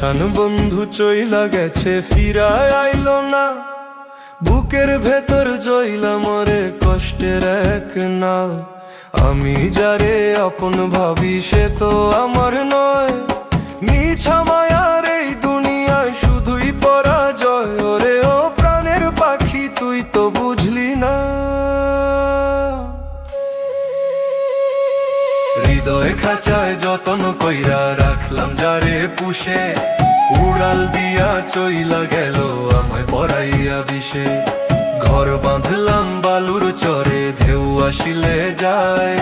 পাষাণ বন্ধু চইলা গেছে ফিরায় আইলো না, বুকের ভেতর জইলা মরে কষ্টের এক নাল। আমি যারে আপন ভাবি সে তো আমার নয়, মিছা মায়ার এই দুনিয়ায় শুধুই পরাজয়। ওরে ও প্রাণের পাখি তুই তো বুঝলি না, হৃদয় খাঁচায় যতন কইরা রাখলাম যারে পুষে, উড়াল দিয়া চইলা গেল আমায় পরাইয়া বিষে। ঘর বাঁধলাম বালুর চরে ঢেউ আসিলে যায়,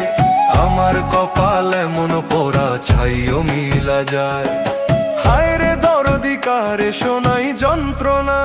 আমার কপাল এমন পোড়া ছাইও মিলা যায়। হায় রে দরদি কারে শোনাই যন্ত্রণা,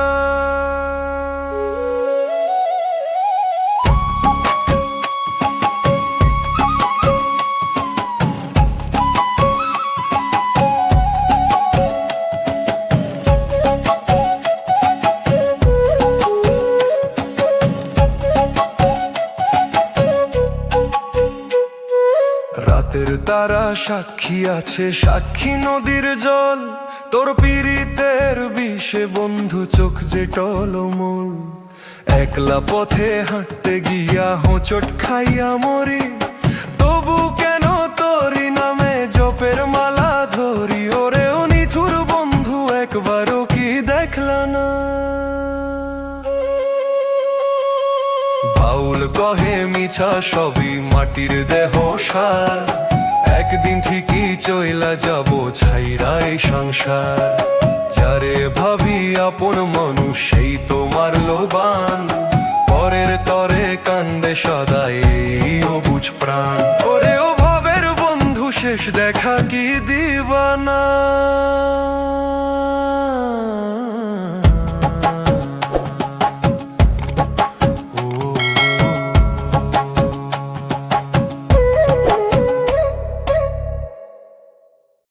রাতের তারা সাক্ষী আছে, সাক্ষী নদীর জল। তোর পীড়িতের বিষে বন্ধু চোখ যে টলমল। একলা পথে হাঁটতে গিয়া হোঁচট খাইয়া মরি, তবু কেন তোরই নামে জপের মালা ধরি। ওরে ও নিঠুর বন্ধু একবারও কি দেখলা না, বাউল কহে মিছা সবই মাটির দেহ সার। একদিন ঠিকই চইলা যাব ছাইরা এই সংসার, যারে ভাবি আপন মানুষ সেই তো মারলো বান। পরের তরে কান্দে সদাই এই অবুঝ প্রাণ। ওরে ও ভবের বন্ধু শেষ দেখা কি দিবানা।